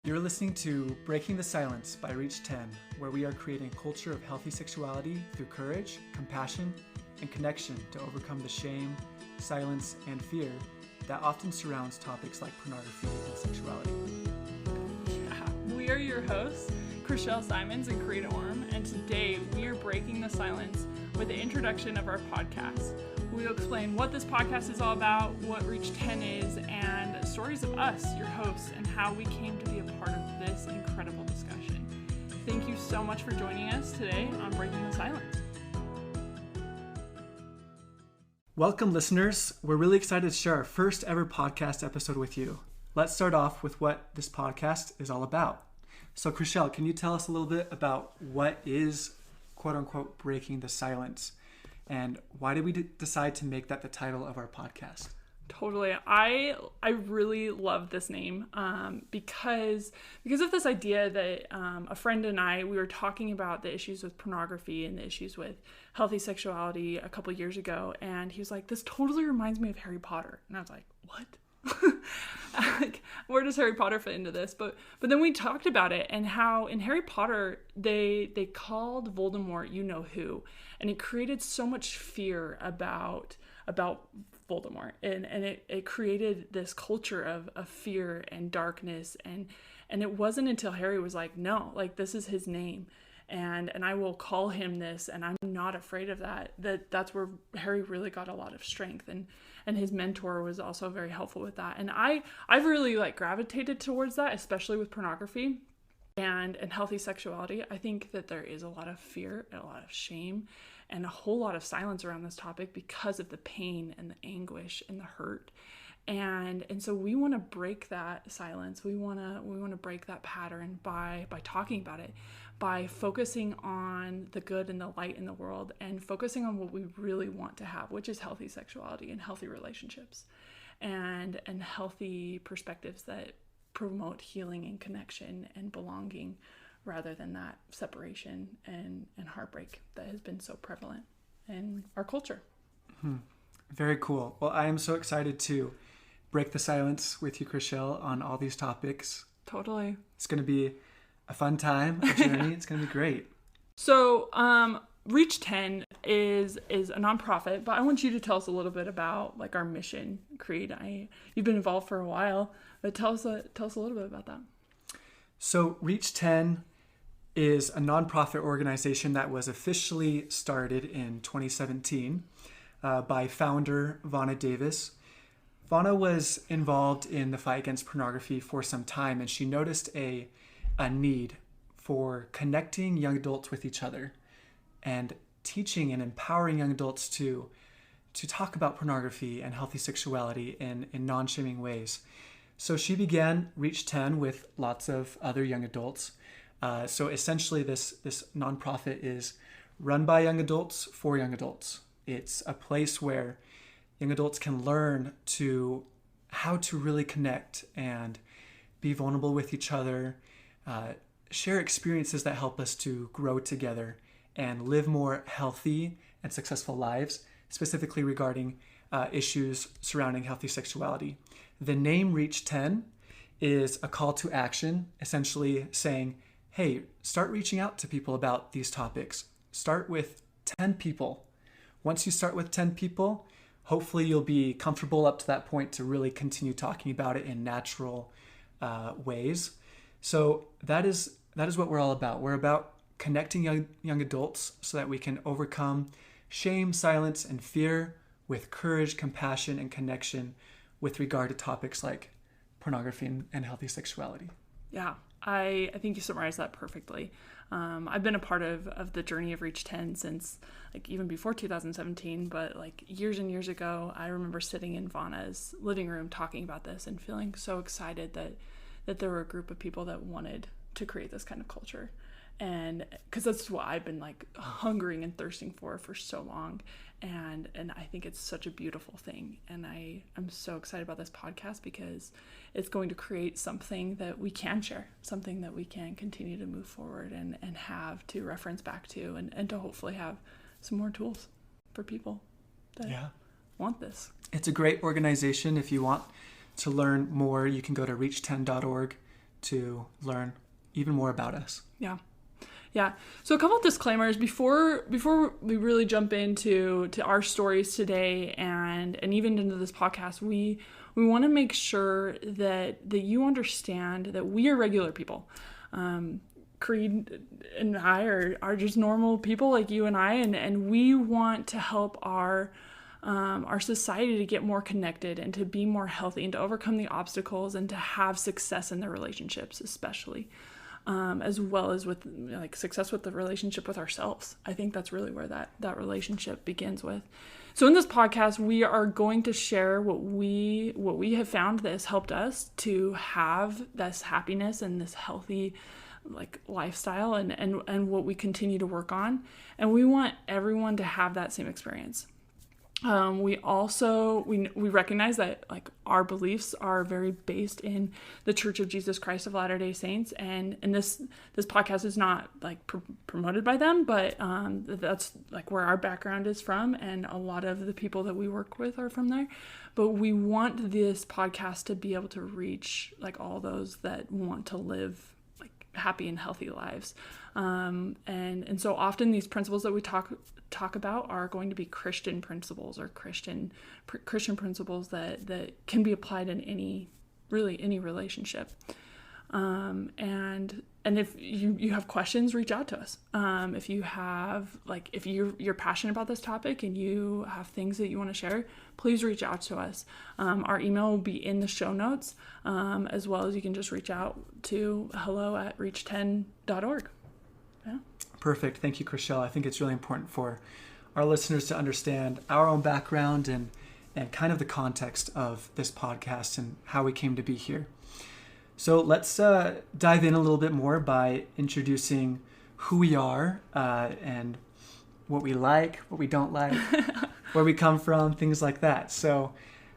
You're listening to Breaking the Silence by Reach 10, where we are creating a culture of healthy sexuality through courage, compassion, and connection to overcome the shame, silence, and fear that often surrounds topics like pornography and sexuality. Yeah, we are your hosts, Crishelle Simons and Karina Orm, and today we are breaking the silence with the introduction of our podcast. We will explain what this podcast is all about, what Reach 10 is, and stories of us, your hosts, and how we came to be a part of this incredible discussion. Thank you so much for joining us today on Breaking the Silence. Welcome, listeners. We're really excited to share our first ever podcast episode with you. Let's start off with what this podcast is all about. So, Crishelle, can you tell us a little bit about what is, quote unquote, breaking the silence? And why did we decide to make that the title of our podcast? Totally. I really love this name because of this idea that a friend and I, we were talking about the issues with pornography and the issues with healthy sexuality a couple years ago. And he was like, this totally reminds me of Harry Potter. And I was like, what? Like, where does Harry Potter fit into this? But then we talked about it and how in Harry Potter they called Voldemort you know who, and it created so much fear about Voldemort, and it created this culture of fear and darkness, and it wasn't until Harry was like, no, like this is his name, and I will call him this, and I'm not afraid of that's where Harry really got a lot of strength, and his mentor was also very helpful with that. And I've really like gravitated towards that, especially with pornography and healthy sexuality. I think that there is a lot of fear and a lot of shame and a whole lot of silence around this topic because of the pain and the anguish and the hurt. And so we want to break that silence. We want to break that pattern by talking about it, by focusing on the good and the light in the world, and focusing on what we really want to have, which is healthy sexuality and healthy relationships and healthy perspectives that promote healing and connection and belonging, rather than that separation and heartbreak that has been so prevalent in our culture. Very cool. Well, I am so excited to break the silence with you, Crishelle, on all these topics. Totally. It's going to be a fun time, a journey. Yeah. It's going to be great. So, Reach 10 is a nonprofit, but I want you to tell us a little bit about like our mission, Creed. You've been involved for a while, but tell us a little bit about that. So Reach 10 is a nonprofit organization that was officially started in 2017 by founder Vonna Davis. Vonna was involved in the fight against pornography for some time, and she noticed a need for connecting young adults with each other and teaching and empowering young adults to talk about pornography and healthy sexuality in non-shaming ways. So she began Reach 10 with lots of other young adults. So essentially this nonprofit is run by young adults for young adults. It's a place where young adults can learn how to really connect and be vulnerable with each other, share experiences that help us to grow together and live more healthy and successful lives, specifically regarding issues surrounding healthy sexuality. The name Reach 10 is a call to action, essentially saying, hey, start reaching out to people about these topics. Start with 10 people. Once you start with 10 people, hopefully you'll be comfortable up to that point to really continue talking about it in natural ways. So that is what we're all about. We're about connecting young adults so that we can overcome shame, silence, and fear with courage, compassion, and connection with regard to topics like pornography and healthy sexuality. Yeah, I think you summarized that perfectly. I've been a part of the journey of Reach 10 since like even before 2017, but like years and years ago, I remember sitting in Vonna's living room talking about this and feeling so excited that there were a group of people that wanted to create this kind of culture. And because that's what I've been like hungering and thirsting for so long. And I think it's such a beautiful thing. And I'm so excited about this podcast because it's going to create something that we can share, something that we can continue to move forward and have to reference back to and to hopefully have some more tools for people that want this. It's a great organization. If you want to learn more, you can go to reach10.org to learn even more about us. Yeah. Yeah. So a couple of disclaimers before we really jump into our stories today and even into this podcast. We want to make sure that you understand that we are regular people. Creed and I are just normal people like you and I, and we want to help our society to get more connected and to be more healthy and to overcome the obstacles and to have success in their relationships, especially. As well as with like success with the relationship with ourselves. I think that's really where that relationship begins with. So in this podcast, we are going to share what we have found that has helped us to have this happiness and this healthy like lifestyle and what we continue to work on. And we want everyone to have that same experience. We also, we recognize that like our beliefs are very based in the Church of Jesus Christ of Latter-day Saints. And this podcast is not like promoted by them, but that's like where our background is from. And a lot of the people that we work with are from there. But we want this podcast to be able to reach like all those that want to live like happy and healthy lives. And so often these principles that we talk about are going to be Christian principles or Christian principles that can be applied in any relationship. And if you have questions, reach out to us. If you have if you're passionate about this topic and you have things that you want to share, please reach out to us. Our email will be in the show notes, as well as you can just reach out to hello@reach10.org. Yeah. Perfect. Thank you, Crishelle. I think it's really important for our listeners to understand our own background and kind of the context of this podcast and how we came to be here. So let's dive in a little bit more by introducing who we are and what we like, what we don't like, where we come from, things like that. So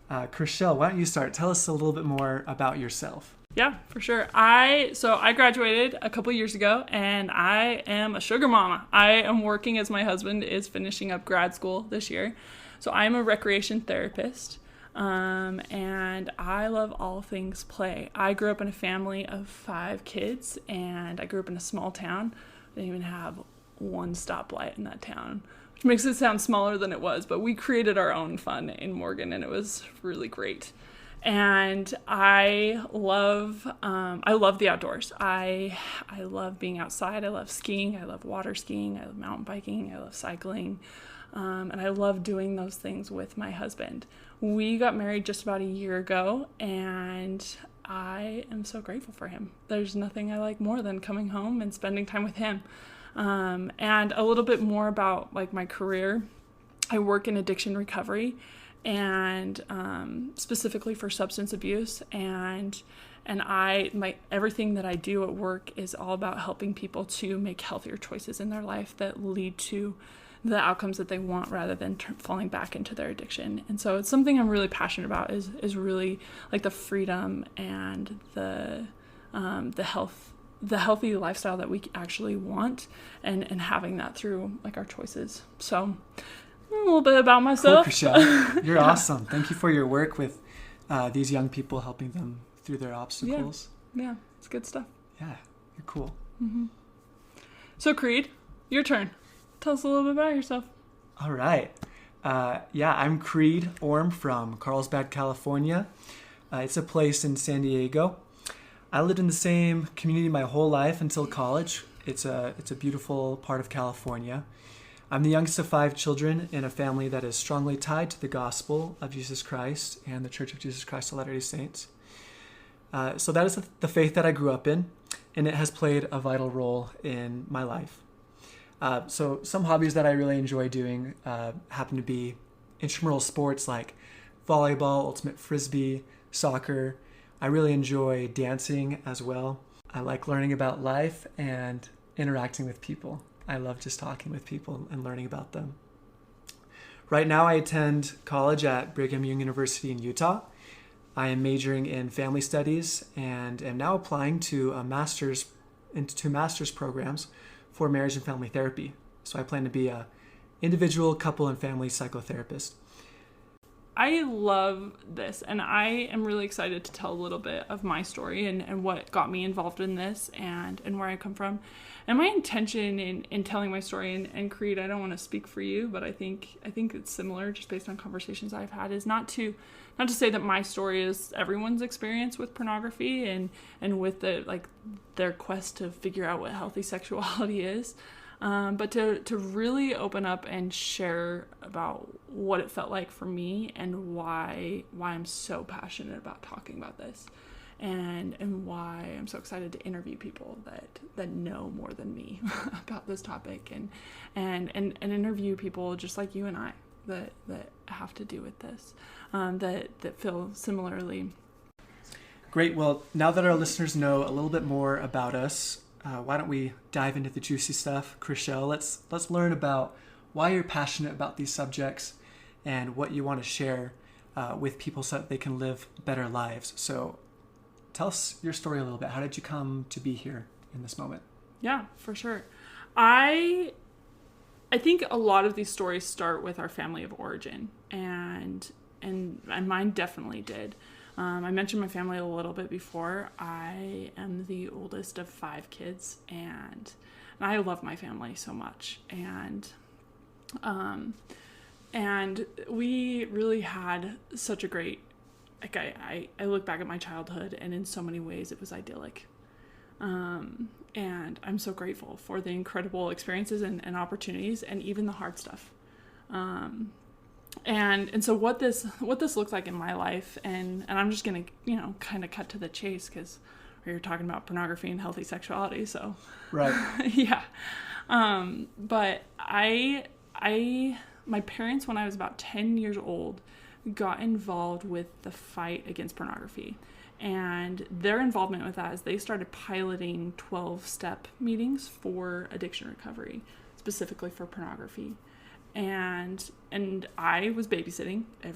Crishelle, why don't you start? Tell us a little bit more about yourself. Yeah, for sure. I graduated a couple years ago and I am a sugar mama. I am working as my husband is finishing up grad school this year. So I'm a recreation therapist. And I love all things play. I grew up in a family of 5 kids and I grew up in a small town. I didn't even have one stoplight in that town, which makes it sound smaller than it was, but we created our own fun in Morgan and it was really great. And I love the outdoors. I love being outside. I love skiing. I love water skiing. I love mountain biking. I love cycling. And I love doing those things with my husband. We got married just about a year ago, and I am so grateful for him. There's nothing I like more than coming home and spending time with him. And a little bit more about like my career. I work in addiction recovery, and specifically for substance abuse, and everything that I do at work is all about helping people to make healthier choices in their life that lead to the outcomes that they want rather than falling back into their addiction. And so it's something I'm really passionate about is really like the freedom and the healthy lifestyle that we actually want and having that through like our choices. So a little bit about myself. Cool, Crishelle. You're awesome. Thank you for your work with these young people, helping them through their obstacles. Yeah, it's good stuff. Yeah, you're cool. Mm-hmm. So Creed, your turn. Tell us a little bit about yourself. All right. I'm Creed Orm from Carlsbad, California. It's a place in San Diego. I lived in the same community my whole life until college. It's a beautiful part of California. I'm the youngest of 5 children in a family that is strongly tied to the gospel of Jesus Christ and the Church of Jesus Christ of Latter-day Saints. So that is the faith that I grew up in, and it has played a vital role in my life. So some hobbies that I really enjoy doing happen to be intramural sports like volleyball, ultimate frisbee, soccer. I really enjoy dancing as well. I like learning about life and interacting with people. I love just talking with people and learning about them. Right now I attend college at Brigham Young University in Utah. I am majoring in family studies and am now applying to master's programs for marriage and family therapy. So I plan to be a individual, couple, and family psychotherapist. I love this, and I am really excited to tell a little bit of my story and what got me involved in this and where I come from. And my intention in telling my story, and Creed, I don't want to speak for you, but I think it's similar just based on conversations I've had, is not to say that my story is everyone's experience with pornography and with their quest to figure out what healthy sexuality is. But to really open up and share about what it felt like for me and why I'm so passionate about talking about this, and why I'm so excited to interview people that know more than me about this topic, and interview people just like you and I that have to do with this, that feel similarly. Great. Well, now that our listeners know a little bit more about us, why don't we dive into the juicy stuff? Crishelle, let's learn about why you're passionate about these subjects and what you want to share with people so that they can live better lives. So tell us your story a little bit. How did you come to be here in this moment? Yeah, for sure. I think a lot of these stories start with our family of origin, and mine definitely did. I mentioned my family a little bit before. I am the oldest of 5 kids, and I love my family so much. And we really had such a great, like, I look back at my childhood, and in so many ways it was idyllic. And I'm so grateful for the incredible experiences and opportunities, and even the hard stuff. And so what this looks like in my life, and I'm just gonna kind of cut to the chase, because we were talking about pornography and healthy sexuality, so right. Yeah. But my parents, when I was about 10 years old, got involved with the fight against pornography, and their involvement with that is they started piloting 12-step meetings for addiction recovery, specifically for pornography. And I was babysitting I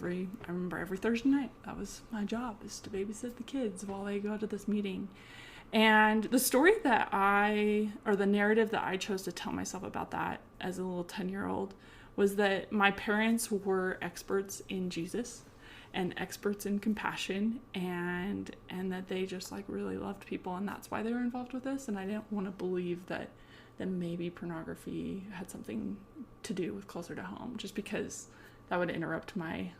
remember every Thursday night. That was my job, is to babysit the kids while they go to this meeting. And the narrative that I chose to tell myself about that as a little 10-year-old was that my parents were experts in Jesus and experts in compassion, and that they just really loved people, and that's why they were involved with this. And I didn't want to believe that maybe pornography had something to do with closer to home, just because that would interrupt my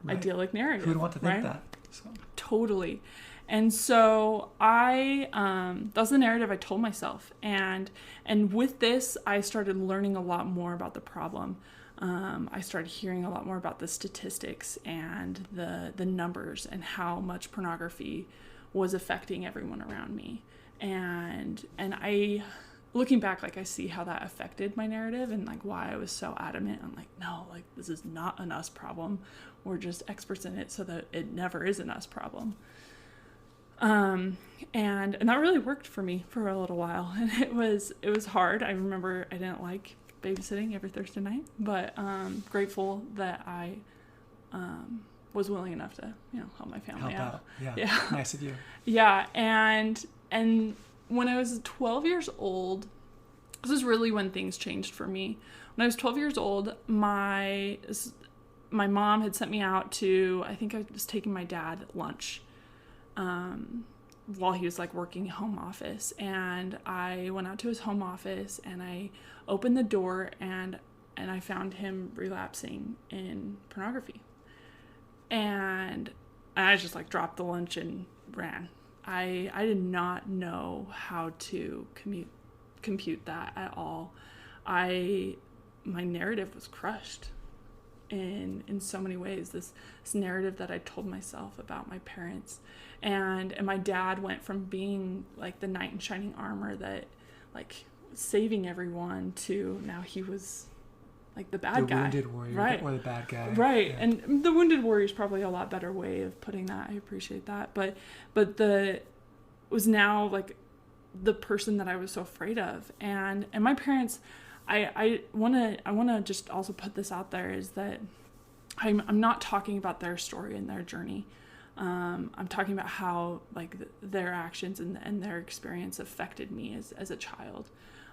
idyllic narrative. Who would want to think that? So. Totally. And so that's the narrative I told myself. And with this, I started learning a lot more about the problem. I started hearing a lot more about the statistics and the numbers and how much pornography was affecting everyone around me. And I, looking back, I see how that affected my narrative, and why I was so adamant. I'm no, this is not an us problem. We're just experts in it so that it never is an us problem. And that really worked for me for a little while, and it was hard. I remember I didn't like babysitting every Thursday night, but grateful that I was willing enough to help my family out. Yeah. Nice of you. Yeah. And when I was 12 years old, this is really when things changed for me. When I was 12 years old, my mom had sent me out to, I think I was taking my dad lunch while he was working home office. And I went out to his home office, and I opened the door, and I found him relapsing in pornography. And I just dropped the lunch and ran. I did not know how to compute that at all. My narrative was crushed in so many ways. This narrative that I told myself about my parents, and my dad went from being the knight in shining armor that saving everyone, to now he was the bad guy, the wounded warrior, right? Or the bad guy, right? Yeah. And the wounded warrior is probably a lot better way of putting that. I appreciate that, but was now the person that I was so afraid of, and my parents. I want to just also put this out there, is that I'm not talking about their story and their journey. I'm talking about how like their actions and their experience affected me as a child.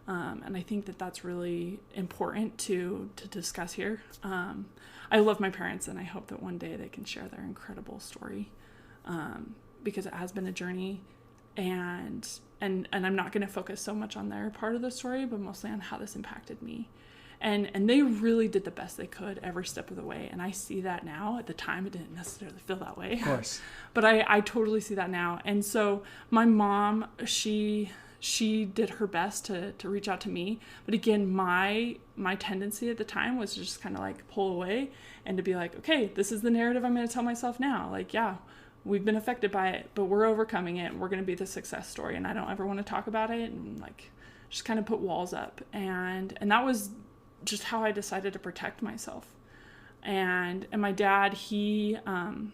And I think that that's really important to discuss here. I love my parents, and I hope that one day they can share their incredible story, because it has been a journey, and I'm not going to focus so much on their part of the story, but mostly on how this impacted me. And they really did the best they could every step of the way. And I see that now. At the time, it didn't necessarily feel that way. Of course. But I totally see that now. And so my mom, she did her best to reach out to me. But again, my tendency at the time was to just kind of like pull away and to be like, okay, this is the narrative I'm going to tell myself now. Like, yeah, we've been affected by it, but we're overcoming it. And we're going to be the success story. And I don't ever want to talk about it. And like, just kind of put walls up. And that was just how I decided to protect myself. And my dad, he was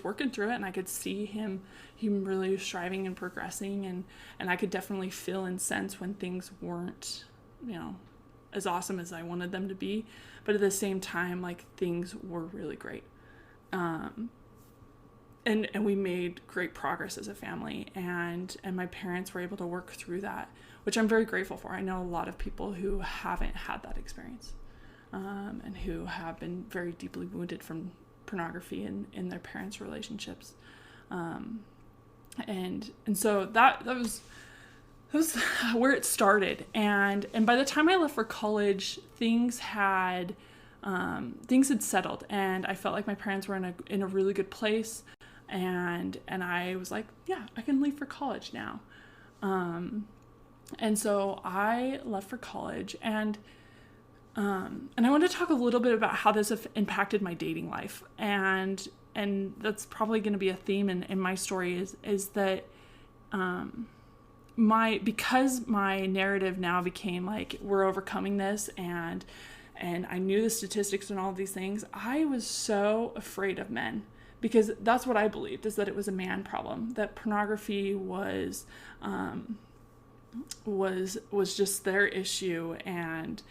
working through it, and I could see him really striving and progressing, and I could definitely feel and sense when things weren't, as awesome as I wanted them to be, but at the same time, like, things were really great. And we made great progress as a family, and my parents were able to work through that, which I'm very grateful for. I know a lot of people who haven't had that experience, and who have been very deeply wounded from pornography in their parents' relationships. And so that was where it started. And by the time I left for college, things had settled, and I felt like my parents were in a really good place. And I was like, yeah, I can leave for college now. And so I left for college, and I want to talk a little bit about how this impacted my dating life. And that's probably going to be a theme in my story is that, because my narrative now became like, we're overcoming this, and I knew the statistics and all of these things, I was so afraid of men. Because that's what I believed, is that it was a man problem, that pornography was just their issue, and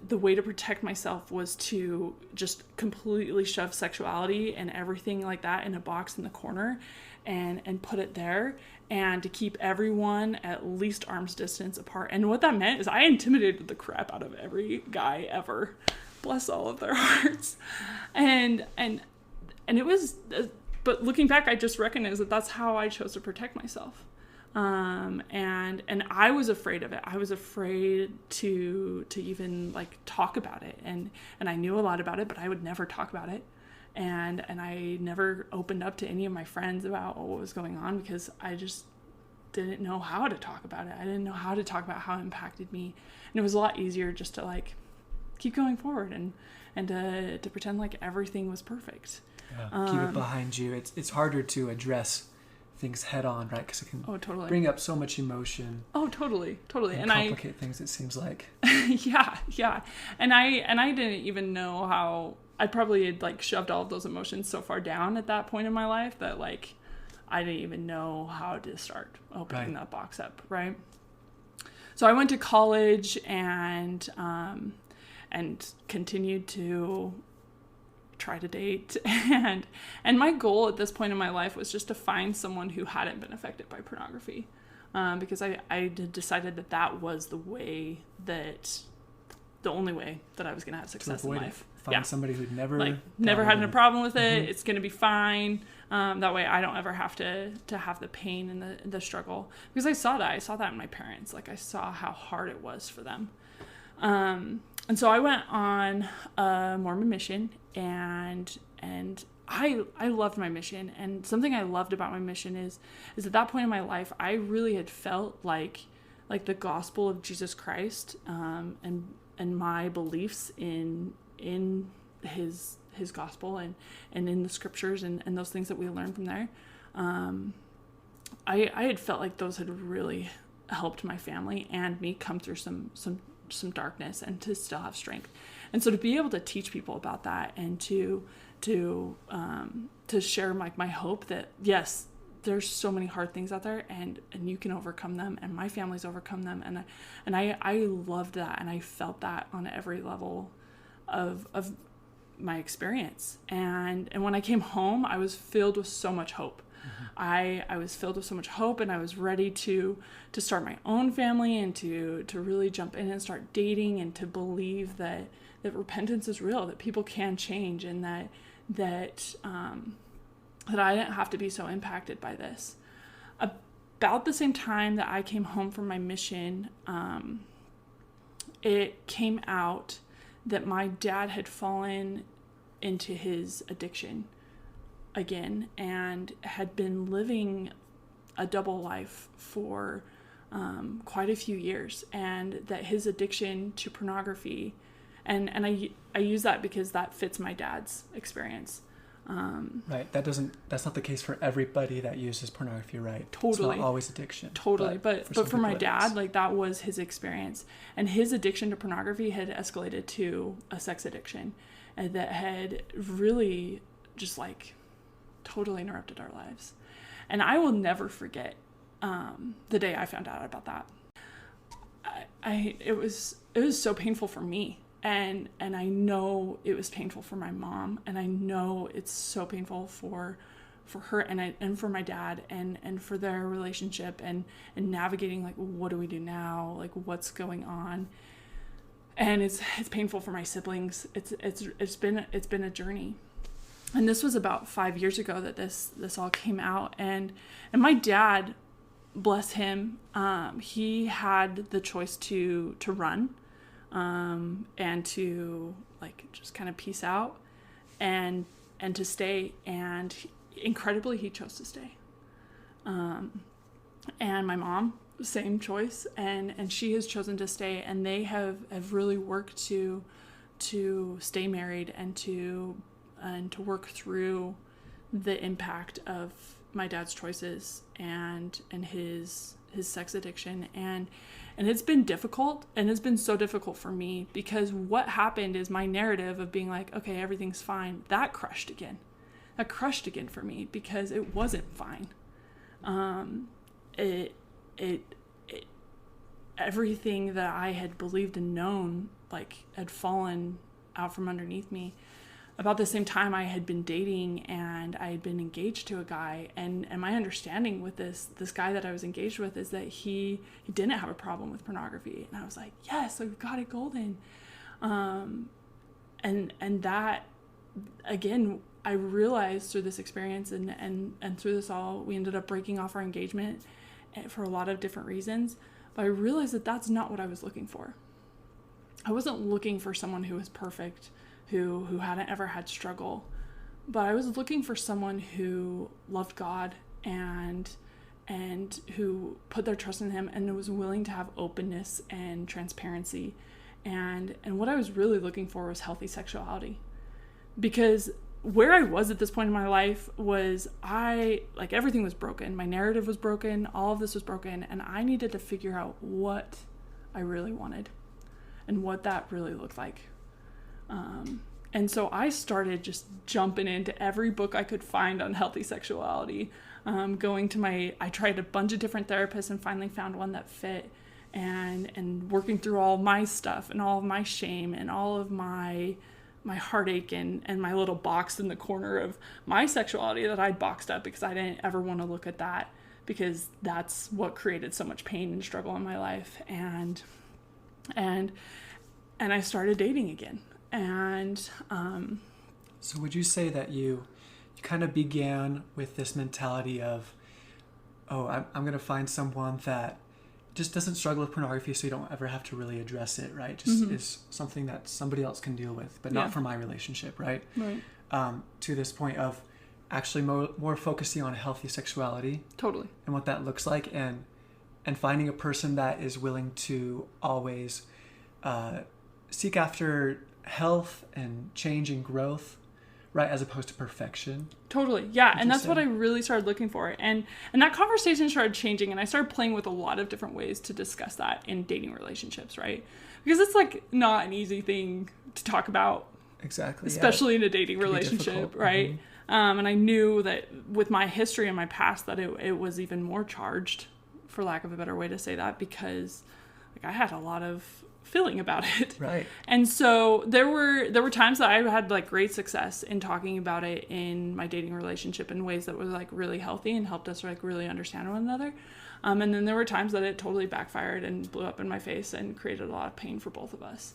the way to protect myself was to just completely shove sexuality and everything like that in a box in the corner and put it there, and to keep everyone at least arm's distance apart. And what that meant is I intimidated the crap out of every guy ever. Bless all of their hearts. And it was, but looking back, I just recognized that that's how I chose to protect myself. And I was afraid of it. I was afraid to even like talk about it. And I knew a lot about it, but I would never talk about it. And I never opened up to any of my friends about what was going on, because I just didn't know how to talk about it. I didn't know how to talk about how it impacted me. And it was a lot easier just to like keep going forward and to pretend like everything was perfect. Yeah, keep it behind you. It's harder to address things head on, right? Because it can totally bring up so much emotion. Oh, totally. And complicate things, it seems like. Yeah. And I didn't even know how. I probably had like shoved all of those emotions so far down at that point in my life that like I didn't even know how to start opening that box up, right? So I went to college and continued to try to date, and my goal at this point in my life was just to find someone who hadn't been affected by pornography, because I had decided that was the only way that I was going to have success in life. Find somebody who'd never had a problem with it. Mm-hmm. It's going to be fine. That way I don't ever have to have the pain and the struggle, because I saw that in my parents. Like, I saw how hard it was for them. And so I went on a Mormon mission, and I loved my mission. And something I loved about my mission is at that point in my life, I really had felt like the gospel of Jesus Christ, and my beliefs in his gospel and in the scriptures and those things that we learned from there. I had felt like those had really helped my family and me come through some darkness and to still have strength. And so to be able to teach people about that and to share like my hope that yes, there's so many hard things out there and you can overcome them, and my family's overcome them, and I loved that, and I felt that on every level of my experience. And when I came home, I was filled with so much hope. I was filled with so much hope, and I was ready to start my own family and to really jump in and start dating, and to believe that repentance is real, that people can change, and that I didn't have to be so impacted by this. About the same time that I came home from my mission, it came out that my dad had fallen into his addiction again, and had been living a double life for quite a few years, and that his addiction to pornography, and I use that because that fits my dad's experience. Right. That's not the case for everybody that uses pornography, right? Totally. It's not always addiction. Totally. But for my dad, like, that was his experience. And his addiction to pornography had escalated to a sex addiction, and that had really just like totally interrupted our lives. And I will never forget the day I found out about that. It was so painful for me. And I know it was painful for my mom, and I know it's so painful for her and for my dad, and for their relationship, and navigating, like, what do we do now? Like, what's going on? And it's painful for my siblings. It's been a journey. And this was about 5 years ago that this all came out, and my dad, bless him, he had the choice to run. And to, like, just kind of peace out and to stay. And incredibly, he chose to stay. And my mom, same choice. And she has chosen to stay. And they have really worked to stay married, and to work through the impact of my dad's choices and his sex addiction. And it's been difficult, and it's been so difficult for me, because what happened is my narrative of being like, okay, everything's fine, that crushed again for me, because it wasn't fine. Everything that I had believed and known, like, had fallen out from underneath me. About the same time, I had been dating, and I had been engaged to a guy, and my understanding with this guy that I was engaged with is that he didn't have a problem with pornography. And I was like, yes, I've got it golden. And that, again, I realized through this experience and through this all, we ended up breaking off our engagement for a lot of different reasons. But I realized that that's not what I was looking for. I wasn't looking for someone who was perfect, who hadn't ever had struggle, but I was looking for someone who loved God and who put their trust in him, and was willing to have openness and transparency. And what I was really looking for was healthy sexuality, because where I was at this point in my life was everything was broken. My narrative was broken. All of this was broken. And I needed to figure out what I really wanted and what that really looked like. And so I started just jumping into every book I could find on healthy sexuality, I tried a bunch of different therapists and finally found one that fit, and working through all of my stuff and all of my shame and all of my heartache and my little box in the corner of my sexuality that I'd boxed up because I didn't ever want to look at that, because that's what created so much pain and struggle in my life. And I started dating again. And so would you say that you kind of began with this mentality of, oh, I'm going to find someone that just doesn't struggle with pornography, so you don't ever have to really address it, right? Just is something that somebody else can deal with, but not for my relationship, right? Right. To this point of actually more focusing on healthy sexuality. Totally. And what that looks like, and finding a person that is willing to always seek after health and change and growth, right, as opposed to perfection. Totally. Yeah. And that's what I really started looking for. And that conversation started changing, and I started playing with a lot of different ways to discuss that in dating relationships, right? Because it's like not an easy thing to talk about. Exactly. Especially in a dating relationship, right? Mm-hmm. And I knew that with my history and my past that it was even more charged, for lack of a better way to say that, because like I had a lot of feeling about it. Right. And so there were times that I had like great success in talking about it in my dating relationship in ways that was like really healthy and helped us like really understand one another. And then there were times that it totally backfired and blew up in my face and created a lot of pain for both of us.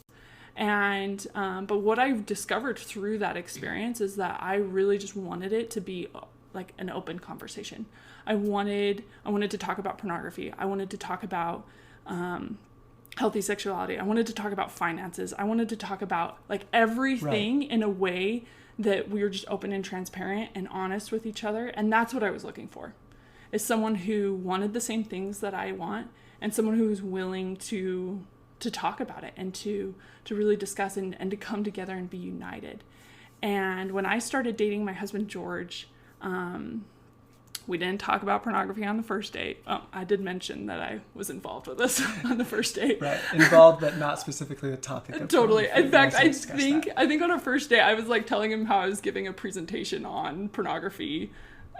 And but what I've discovered through that experience is that I really just wanted it to be like an open conversation. I wanted to talk about pornography. I wanted to talk about healthy sexuality. I wanted to talk about finances. I wanted to talk about like everything in a way that we were just open and transparent and honest with each other. And that's what I was looking for, is someone who wanted the same things that I want, and someone who was willing to talk about it and to really discuss and to come together and be united. And when I started dating my husband, George, we didn't talk about pornography on the first date. Oh, I did mention that I was involved with this on the first date. Right, involved, but not specifically the topic of totally. In fact, I think that. I think on our first date, I was like telling him how I was giving a presentation on pornography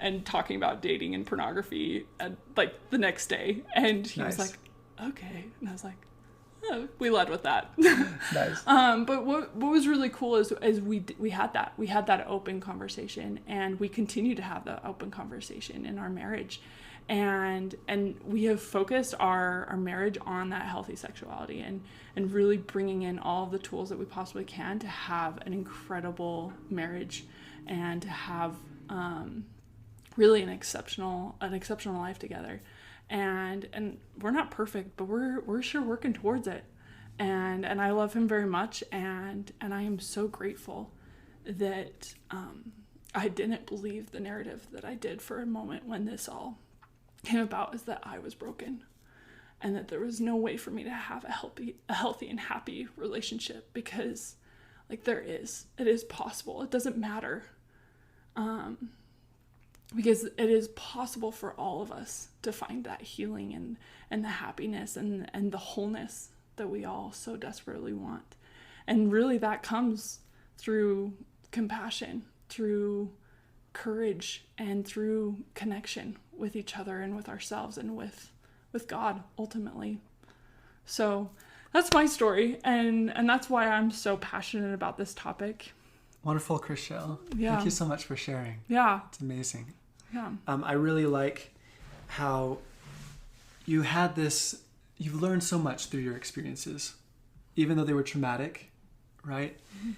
and talking about dating and pornography, and like the next day, and he was like, "Okay," and I was like, "Oh, we led with that." Nice. But what was really cool is we had that open conversation, and we continue to have that open conversation in our marriage, and we have focused our marriage on that healthy sexuality and really bringing in all of the tools that we possibly can to have an incredible marriage and to have really an exceptional life together. And we're not perfect, but we're sure working towards it. And I love him very much, and I am so grateful that I didn't believe the narrative that I did for a moment when this all came about, is that I was broken and that there was no way for me to have a healthy and happy relationship, because like it is possible. It doesn't matter. Because it is possible for all of us to find that healing and the happiness and the wholeness that we all so desperately want. And really that comes through compassion, through courage, and through connection with each other and with ourselves and with God ultimately. So that's my story, and that's why I'm so passionate about this topic. Wonderful, Crishelle. Yeah. Thank you so much for sharing. Yeah. It's amazing. Yeah. I really like how you've learned so much through your experiences, even though they were traumatic, right? Mm-hmm.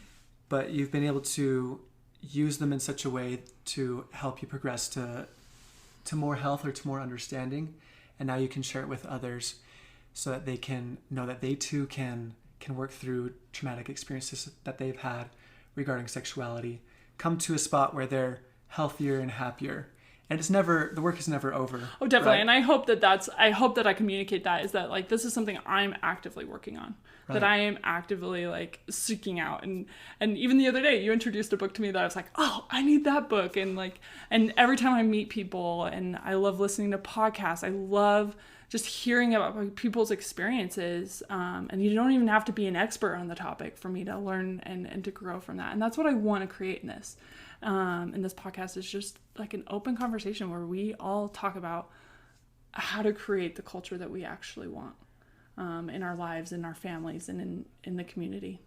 But you've been able to use them in such a way to help you progress to more health or to more understanding. And now you can share it with others so that they can know that they too can work through traumatic experiences that they've had regarding sexuality, come to a spot where they're healthier and happier. And the work is never over. Oh, definitely. Right? And I hope that I communicate that, is that like, this is something I'm actively working on, right. That I am actively like seeking out. And even the other day you introduced a book to me that I was like, oh, I need that book. And every time I meet people, and I love listening to podcasts, I love just hearing about people's experiences. And you don't even have to be an expert on the topic for me to learn and to grow from that. And that's what I want to create in this. And this podcast is just like an open conversation where we all talk about how to create the culture that we actually want in our lives, in our families, and in the community.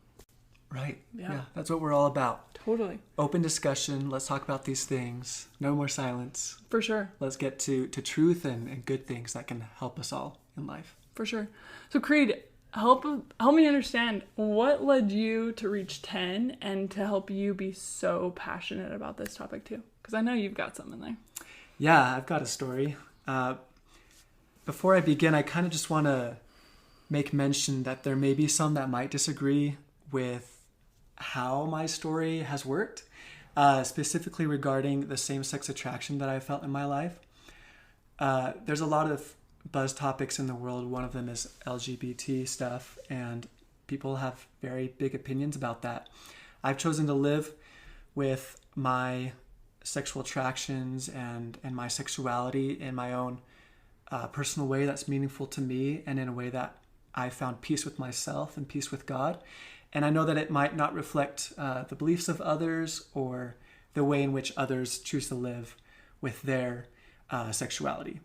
Right. Yeah. That's what we're all about. Totally. Open discussion. Let's talk about these things. No more silence. For sure. Let's get to truth and good things that can help us all in life. For sure. So Creed, help me understand, what led you to reach 10 and to help you be so passionate about this topic too? Because I know you've got something there. Yeah, I've got a story. Before I begin, I kind of just want to make mention that there may be some that might disagree with how my story has worked, specifically regarding the same-sex attraction that I felt in my life. There's a lot of buzz topics in the world. One of them is LGBT stuff, and people have very big opinions about that. I've chosen to live with my sexual attractions and my sexuality in my own personal way that's meaningful to me, and in a way that I found peace with myself and peace with God. And I know that it might not reflect the beliefs of others or the way in which others choose to live with their sexuality.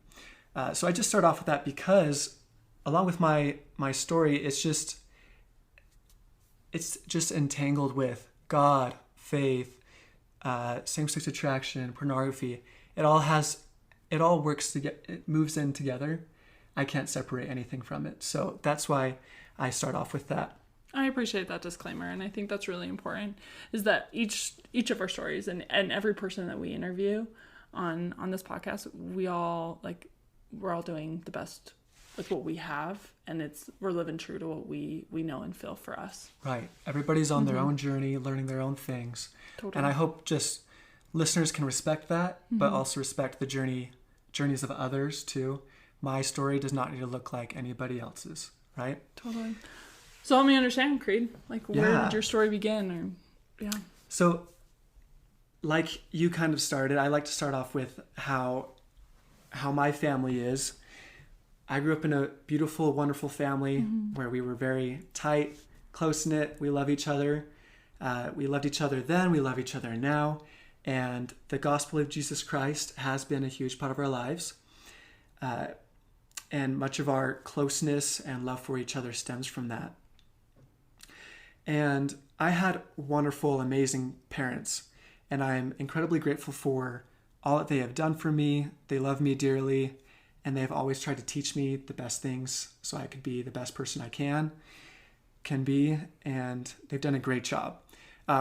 So I just start off with that because, along with my story, it's just it's just entangled with God, faith, same-sex attraction, pornography. It all works together. It moves in together. I can't separate anything from it. So that's why I start off with that. I appreciate that disclaimer, and I think that's really important, is that each of our stories and every person that we interview on this podcast, we're all doing the best with what we have, and we're living true to what we know and feel for us. Right. Everybody's on their own journey, learning their own things. Totally. And I hope just listeners can respect that, but also respect the journeys of others too. My story does not need to look like anybody else's, right? Totally. So help me understand, Creed. Where did your story begin? So, like you kind of started, I like to start off with how my family is. I grew up in a beautiful, wonderful family where we were very tight, close-knit. We love each other. We loved each other then. We love each other now. And the gospel of Jesus Christ has been a huge part of our lives. And much of our closeness and love for each other stems from that. And I had wonderful, amazing parents. And I'm incredibly grateful for all that they have done for me. They love me dearly. And they've always tried to teach me the best things so I could be the best person I can be. And they've done a great job.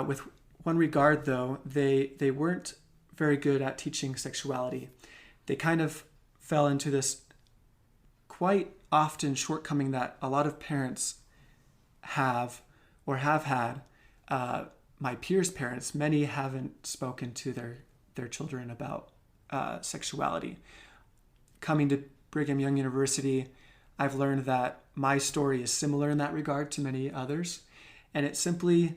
With one regard, though, they weren't very good at teaching sexuality. They kind of fell into this quite often shortcoming that a lot of parents have or have had. My peers' parents, many haven't spoken to their children about sexuality. Coming to Brigham Young University, I've learned that my story is similar in that regard to many others. And it simply,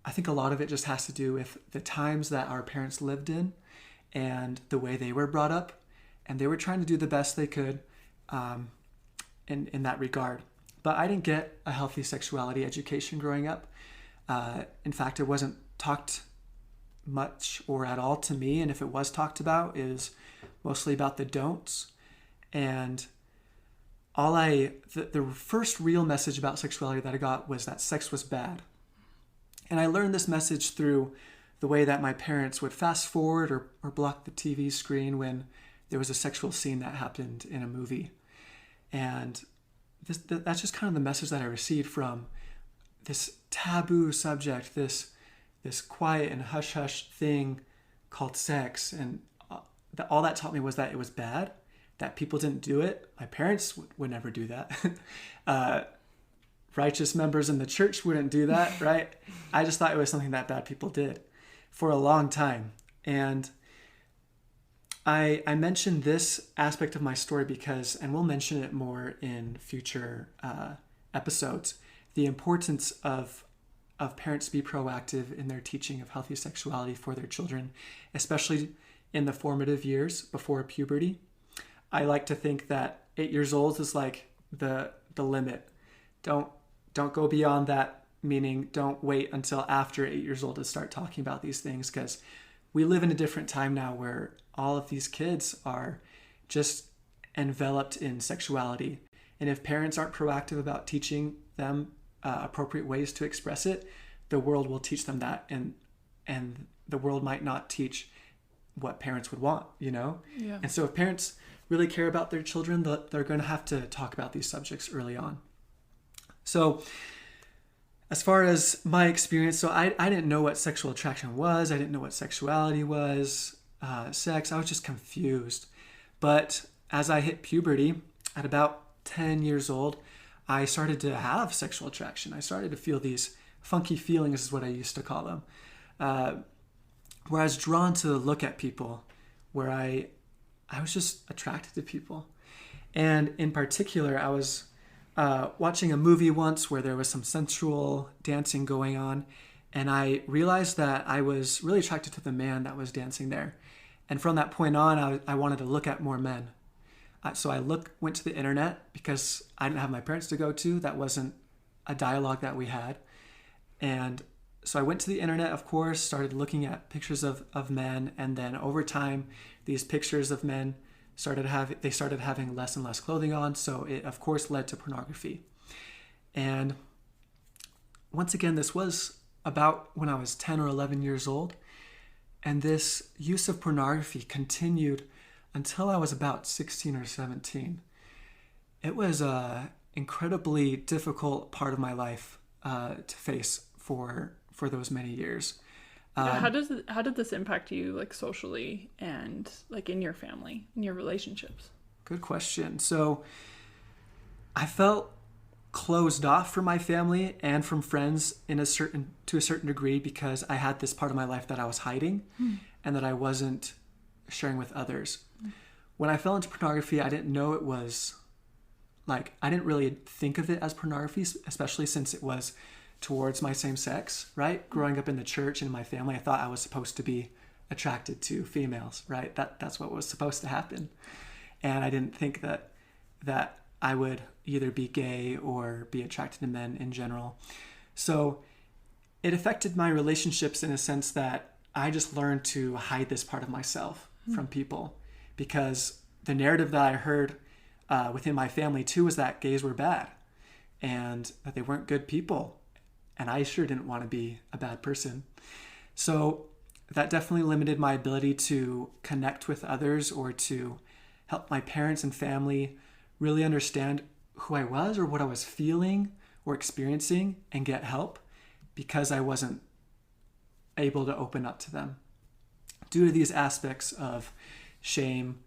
I think a lot of it just has to do with the times that our parents lived in and the way they were brought up. And they were trying to do the best they could in that regard. But I didn't get a healthy sexuality education growing up. In fact, it wasn't talked much or at all to me. And if it was talked about, it was mostly about the don'ts. And the first real message about sexuality that I got was that sex was bad. And I learned this message through the way that my parents would fast forward or block the TV screen when there was a sexual scene that happened in a movie. And that's just kind of the message that I received from this taboo subject, this quiet and hush-hush thing called sex. And all that taught me was that it was bad, that people didn't do it. My parents would never do that. Righteous members in the church wouldn't do that, right? I just thought it was something that bad people did for a long time. And I mentioned this aspect of my story because, and we'll mention it more in future episodes, the importance of parents to be proactive in their teaching of healthy sexuality for their children, especially in the formative years before puberty. I like to think that 8 years old is like the limit. Don't go beyond that, meaning don't wait until after 8 years old to start talking about these things, because we live in a different time now where all of these kids are just enveloped in sexuality. And if parents aren't proactive about teaching them appropriate ways to express it, the world will teach them that, and the world might not teach what parents would want, Yeah. And so if parents really care about their children, they're going to have to talk about these subjects early on. So as far as my experience, so I didn't know what sexual attraction was. I didn't know what sexuality was, sex. I was just confused. But as I hit puberty at about 10 years old, I started to have sexual attraction. I started to feel these funky feelings, is what I used to call them, where I was drawn to look at people, where I was just attracted to people. And in particular, I was watching a movie once where there was some sensual dancing going on, and I realized that I was really attracted to the man that was dancing there. And from that point on, I wanted to look at more men. So I went to the internet because I didn't have my parents to go to. That wasn't a dialogue that we had. And so I went to the internet, of course, started looking at pictures of men, and then over time, these pictures of men started having less and less clothing on, so it of course led to pornography. And once again, this was about when I was 10 or 11 years old. And this use of pornography continued until I was about 16 or 17. It was a incredibly difficult part of my life to face for those many years. How did this impact you, like, socially and, like, in your family, in your relationships? Good question. So I felt closed off from my family and from friends to a certain degree, because I had this part of my life that I was hiding and that I wasn't sharing with others. When I fell into pornography, I didn't know it was like, I didn't really think of it as pornography, especially since it was towards my same sex, right? Growing up in the church and in my family, I thought I was supposed to be attracted to females, right? That's what was supposed to happen. And I didn't think that I would either be gay or be attracted to men in general. So it affected my relationships in a sense that I just learned to hide this part of myself from people, because the narrative that I heard within my family too was that gays were bad and that they weren't good people. And I sure didn't want to be a bad person. So that definitely limited my ability to connect with others or to help my parents and family really understand who I was or what I was feeling or experiencing and get help, because I wasn't able to open up to them due to these aspects of shame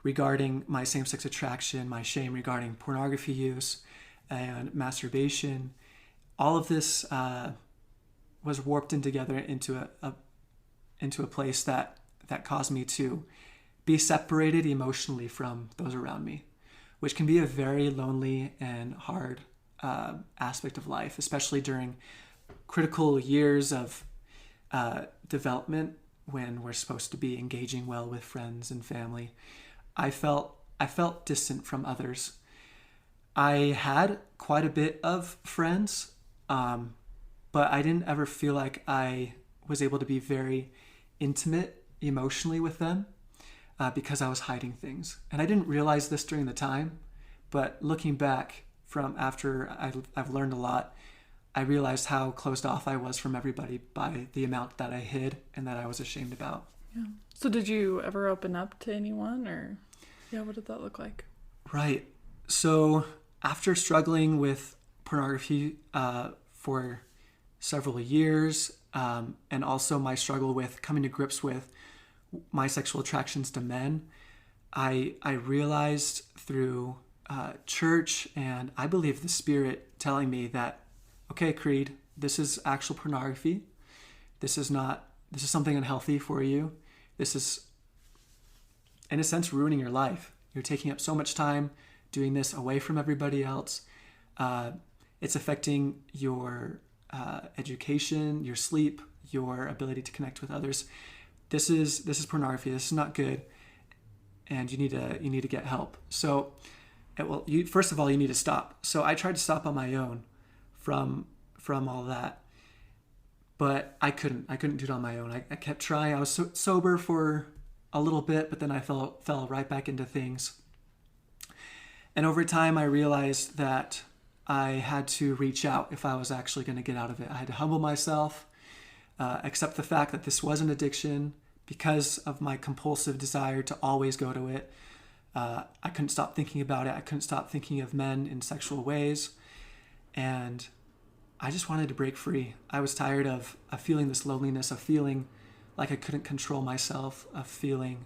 regarding my same-sex attraction, my shame regarding pornography use and masturbation. All of this was warped in together into a place that caused me to be separated emotionally from those around me, which can be a very lonely and hard aspect of life, especially during critical years of development when we're supposed to be engaging well with friends and family. I felt distant from others. I had quite a bit of friends, but I didn't ever feel like I was able to be very intimate emotionally with them because I was hiding things. And I didn't realize this during the time, but looking back from after I've learned a lot, I realized how closed off I was from everybody by the amount that I hid and that I was ashamed about. Yeah. So did you ever open up to anyone, or what did that look like? Right. So after struggling with pornography for several years, and also my struggle with coming to grips with my sexual attractions to men, I realized through church and I believe the Spirit telling me that, okay, Creed, this is actual pornography. This is something unhealthy for you. This is, in a sense, ruining your life. You're taking up so much time doing this away from everybody else. It's affecting your education, your sleep, your ability to connect with others. This is pornography. This is not good, and you need to get help. So, first of all, you need to stop. So I tried to stop on my own from all that, but I couldn't do it on my own. I kept trying. I was sober for a little bit, but then I fell right back into things. And over time, I realized that I had to reach out if I was actually going to get out of it. I had to humble myself, accept the fact that this was an addiction because of my compulsive desire to always go to it. I couldn't stop thinking about it. I couldn't stop thinking of men in sexual ways. And I just wanted to break free. I was tired of feeling this loneliness, of feeling like I couldn't control myself, of feeling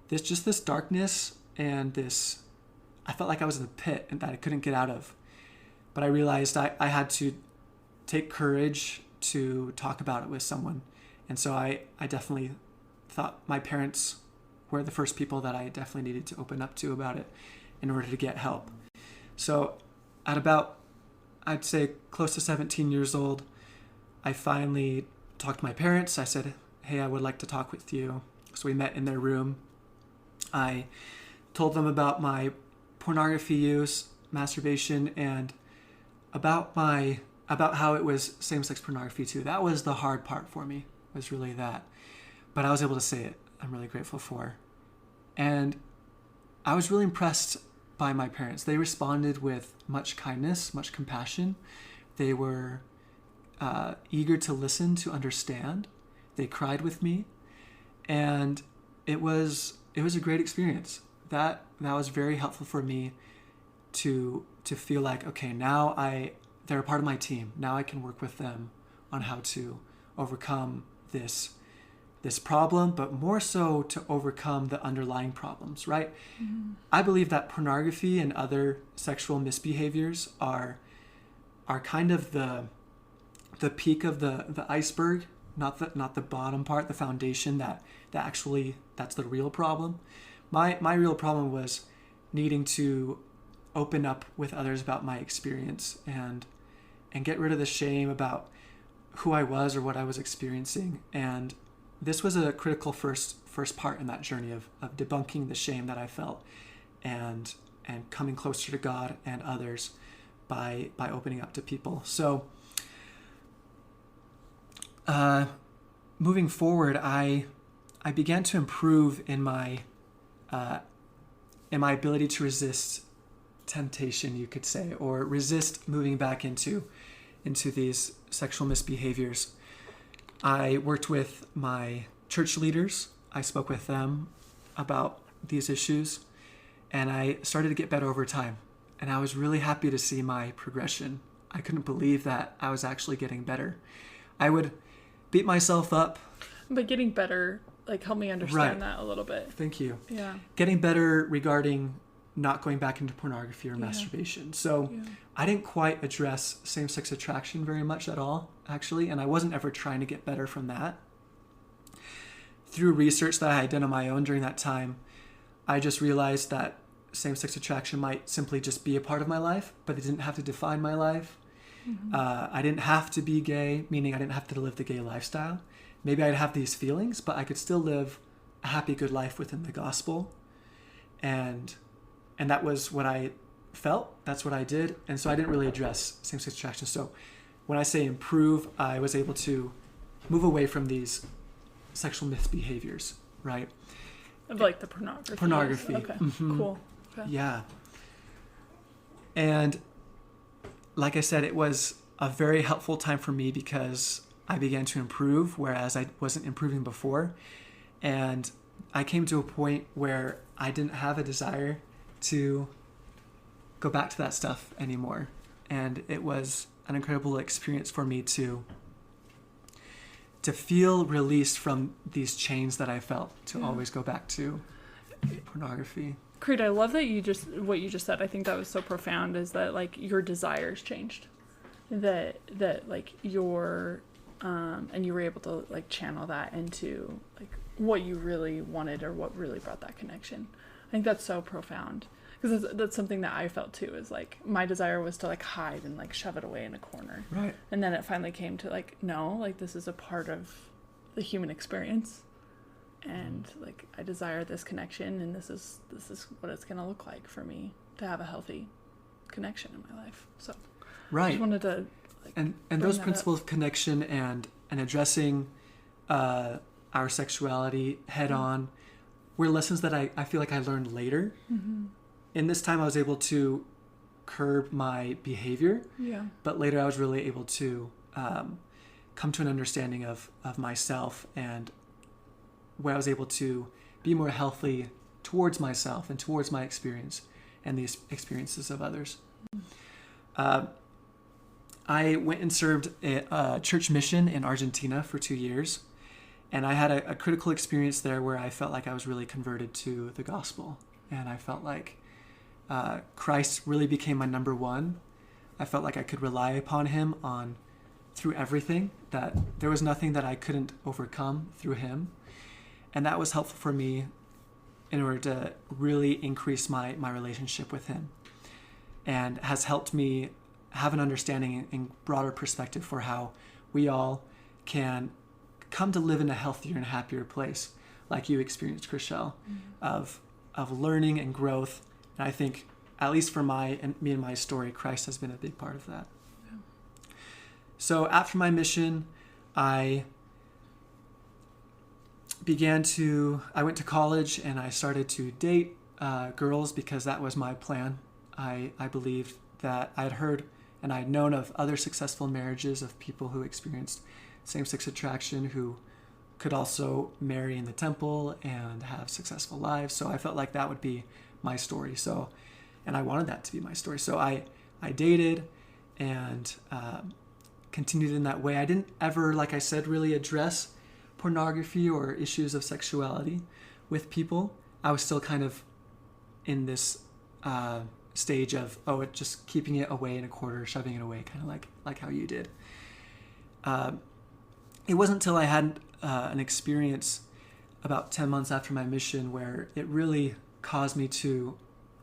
this darkness and this, I felt like I was in a pit and that I couldn't get out of. But I realized I had to take courage to talk about it with someone. And so I definitely thought my parents were the first people that I definitely needed to open up to about it in order to get help. So at about, I'd say close to 17 years old, I finally talked to my parents. I said, hey, I would like to talk with you. So we met in their room. I told them about my pornography use, masturbation, and about how it was same-sex pornography too. That was the hard part for me, was really that. But I was able to say it. I'm really grateful for. And I was really impressed by my parents. They responded with much kindness, much compassion. They were eager to listen, to understand. They cried with me, and it was a great experience. That was very helpful for me to feel like, okay, now they're a part of my team. Now I can work with them on how to overcome this problem, but more so to overcome the underlying problems, right? Mm-hmm. I believe that pornography and other sexual misbehaviors are kind of the peak of the iceberg, not the bottom part, the foundation that's the real problem. My real problem was needing to open up with others about my experience and get rid of the shame about who I was or what I was experiencing. And this was a critical first part in that journey of debunking the shame that I felt and coming closer to God and others by opening up to people. So moving forward, I began to improve in my ability to resist temptation, you could say, or resist moving back into these sexual misbehaviors. I worked with my church leaders. I spoke with them about these issues, and I started to get better over time. And I was really happy to see my progression. I couldn't believe that I was actually getting better. I would beat myself up. But getting better, like, help me understand that a little bit. Thank you. Yeah. Getting better regarding not going back into pornography or masturbation. So I didn't quite address same-sex attraction very much at all, actually, and I wasn't ever trying to get better from that. Through research that I had done on my own during that time, I just realized that same-sex attraction might simply just be a part of my life, but it didn't have to define my life. Mm-hmm. I didn't have to be gay, meaning I didn't have to live the gay lifestyle. Maybe I'd have these feelings, but I could still live a happy, good life within the gospel. And that was what I felt. That's what I did. And so I didn't really address same-sex attraction. So when I say improve, I was able to move away from these sexual misbehaviors, right? Of like the pornography. Pornography. Okay, mm-hmm. Cool. Okay. Yeah. And like I said, it was a very helpful time for me because I began to improve, whereas I wasn't improving before. And I came to a point where I didn't have a desire to go back to that stuff anymore. And it was an incredible experience for me to feel released from these chains that I felt to always go back to pornography. Creed, I love that what you just said. I think that was so profound, is that like your desires changed, that like your and you were able to like channel that into like what you really wanted or what really brought that connection. I think that's so profound, because that's something that I felt too, is like my desire was to like hide and like shove it away in a corner. Right. And then it finally came to like, no, like this is a part of the human experience, and like I desire this connection, and this is what it's going to look like for me to have a healthy connection in my life. So I just wanted to like, and those principles of connection and addressing our sexuality head on were lessons that I feel like I learned later. Mm-hmm. In this time I was able to curb my behavior, but later I was really able to come to an understanding of myself, and where I was able to be more healthy towards myself and towards my experience and the experiences of others. I went and served a church mission in Argentina for 2 years, and I had a critical experience there where I felt like I was really converted to the gospel, and I felt like Christ really became my number one. I felt like I could rely upon him through everything, that there was nothing that I couldn't overcome through him. And that was helpful for me in order to really increase my relationship with him, and has helped me have an understanding and broader perspective for how we all can come to live in a healthier and happier place, like you experienced, Crishelle, of learning and growth. And I think, at least for me and my story, Christ has been a big part of that. Yeah. So after my mission, I went to college, and I started to date girls because that was my plan. I believed that I had heard And I'd known of other successful marriages of people who experienced same-sex attraction who could also marry in the temple and have successful lives. So I felt like that would be my story. And I wanted that to be my story. So I dated and continued in that way. I didn't ever, like I said, really address pornography or issues of sexuality with people. I was still kind of in this stage of, just keeping it away in a corner, shoving it away, kind of like how you did. It wasn't until I had an experience about 10 months after my mission where it really caused me to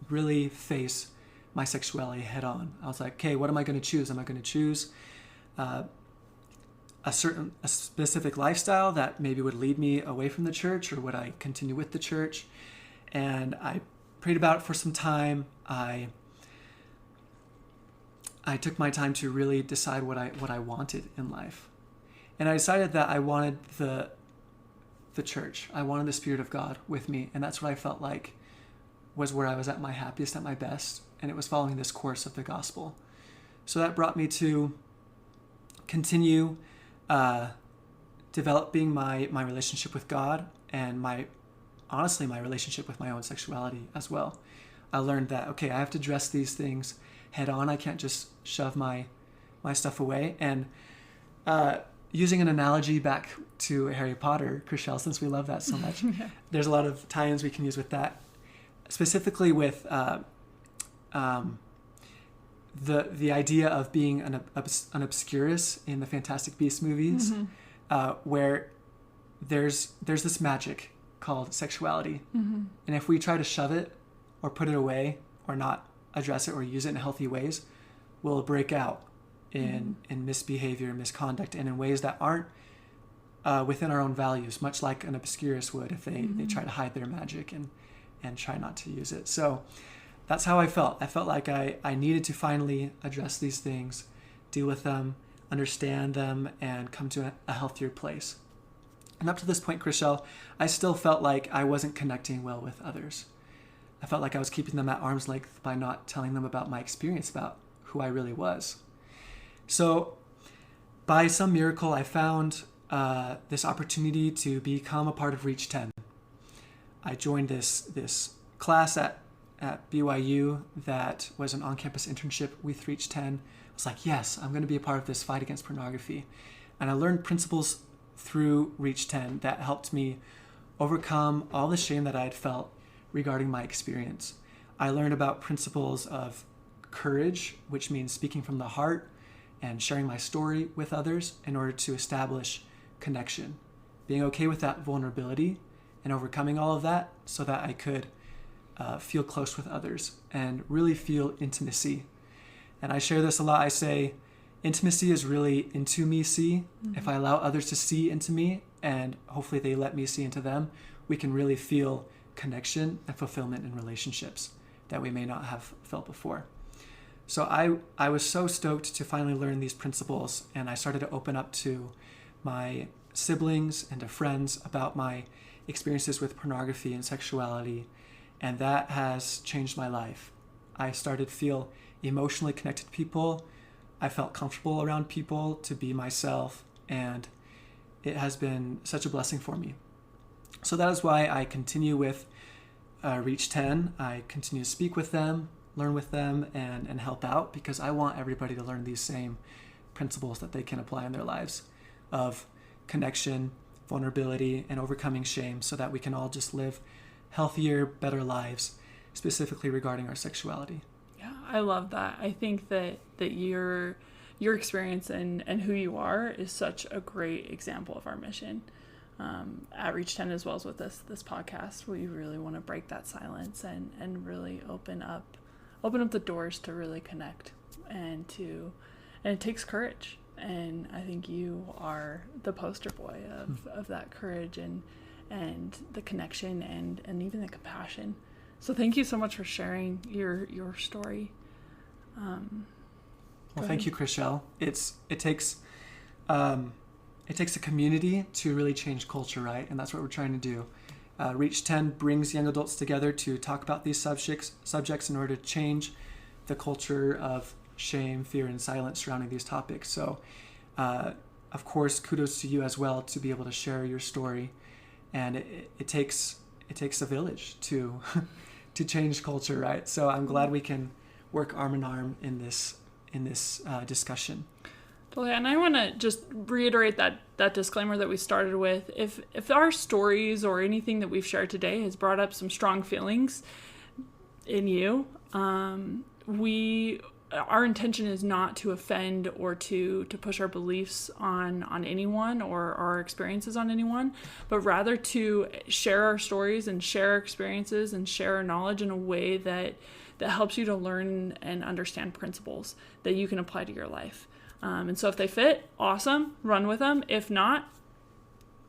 really face my sexuality head on. I was like, okay, what am I going to choose? Am I going to choose a specific lifestyle that maybe would lead me away from the church, or would I continue with the church? And I prayed about it for some time. I took my time to really decide what I wanted in life. And I decided that I wanted the church. I wanted the Spirit of God with me. And that's what I felt like was where I was at my happiest, at my best. And it was following this course of the gospel. So that brought me to continue developing my relationship with God and my relationship with my own sexuality as well. I learned that, okay, I have to address these things head on. I can't just shove my stuff away. And using an analogy back to Harry Potter, Crishelle, since we love that so much, Yeah. There's a lot of tie-ins we can use with that. Specifically with the idea of being an obscurus in the Fantastic Beasts movies, where there's this magic called sexuality. And if we try to shove it or put it away or not address it or use it in healthy ways, we'll break out in misbehavior, misconduct, and in ways that aren't within our own values, much like an obscurus would if they try to hide their magic and try not to use it. So that's how I felt. I felt like I needed to finally address these things, deal with them, understand them, and come to a healthier place. And up to this point, Crishelle, I still felt like I wasn't connecting well with others. I felt like I was keeping them at arm's length by not telling them about my experience, about who I really was. So by some miracle, I found this opportunity to become a part of Reach 10. I joined this class at BYU that was an on-campus internship with Reach 10. I was like, yes, I'm going to be a part of this fight against pornography. And I learned principles through Reach 10 that helped me overcome all the shame that I had felt regarding my experience. I learned about principles of courage, which means speaking from the heart and sharing my story with others in order to establish connection. Being okay with that vulnerability and overcoming all of that so that I could feel close with others and really feel intimacy. And I share this a lot. I say, intimacy is really into me see. If I allow others to see into me and hopefully they let me see into them, we can really feel connection and fulfillment in relationships that we may not have felt before. So I was so stoked to finally learn these principles, and I started to open up to my siblings and to friends about my experiences with pornography and sexuality, and that has changed my life. I started to feel emotionally connected to people. I felt comfortable around people to be myself, and it has been such a blessing for me. So that is why I continue with Reach 10. I continue to speak with them, learn with them, and help out, because I want everybody to learn these same principles that they can apply in their lives of connection, vulnerability, and overcoming shame, so that we can all just live healthier, better lives, specifically regarding our sexuality. Yeah, I love that. I think that your experience and who you are is such a great example of our mission. At Reach 10, as well as with this podcast, we really want to break that silence and really open up the doors to really connect and it takes courage. And I think you are the poster boy of that courage and the connection and even the compassion. So thank you so much for sharing your story. Well, thank you, Crishelle. It takes a community to really change culture, right? And that's what we're trying to do. Reach 10 brings young adults together to talk about these subjects in order to change the culture of shame, fear, and silence surrounding these topics. So, of course, kudos to you as well to be able to share your story. And it takes a village to to change culture, right? So I'm glad we can work arm in arm in this discussion. Totally. And I want to just reiterate that disclaimer that we started with. If our stories or anything that we've shared today has brought up some strong feelings in you, our intention is not to offend or to push our beliefs on anyone or our experiences on anyone, but rather to share our stories and share our experiences and share our knowledge in a way that helps you to learn and understand principles that you can apply to your life. And so if they fit, awesome, run with them. If not,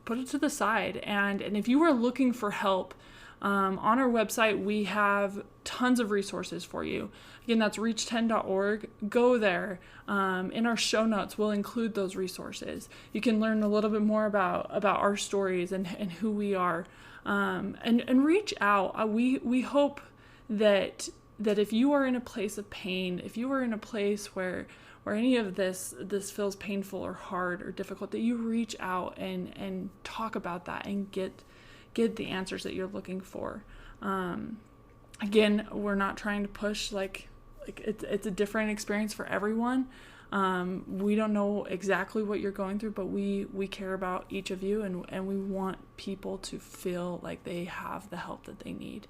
put it to the side. And if you are looking for help, on our website, we have tons of resources for you. Again, that's reach10.org. Go there. In our show notes, we'll include those resources. You can learn a little bit more about our stories and who we are. And reach out. We hope that if you are in a place of pain, if you are in a place where any of this feels painful or hard or difficult, that you reach out and talk about that and get the answers that you're looking for. Again, we're not trying to push like it's a different experience for everyone. We don't know exactly what you're going through, but we care about each of you, and we want people to feel like they have the help that they need,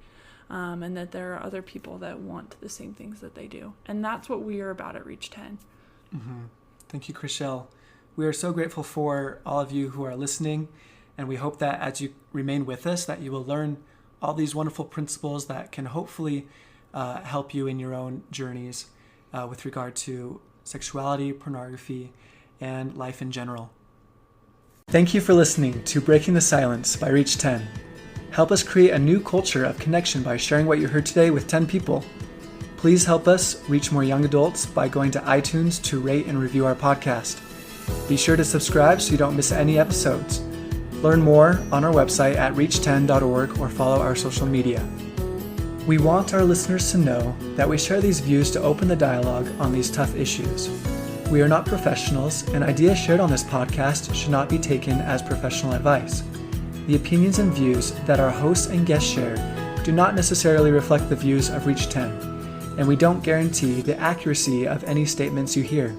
and that there are other people that want the same things that they do. And that's what we are about at Reach 10. Mm-hmm. Thank you, Crishelle. We are so grateful for all of you who are listening, and we hope that as you remain with us, that you will learn all these wonderful principles that can hopefully help you in your own journeys with regard to sexuality, pornography, and life in general. Thank you for listening to Breaking the Silence by Reach 10. Help us create a new culture of connection by sharing what you heard today with 10 people. Please help us reach more young adults by going to iTunes to rate and review our podcast. Be sure to subscribe so you don't miss any episodes. Learn more on our website at reach10.org or follow our social media. We want our listeners to know that we share these views to open the dialogue on these tough issues. We are not professionals, and ideas shared on this podcast should not be taken as professional advice. The opinions and views that our hosts and guests share do not necessarily reflect the views of Reach 10, and we don't guarantee the accuracy of any statements you hear.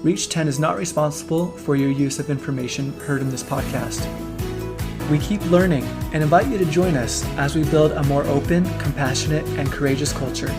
Reach 10 is not responsible for your use of information heard in this podcast. We keep learning and invite you to join us as we build a more open, compassionate, and courageous culture.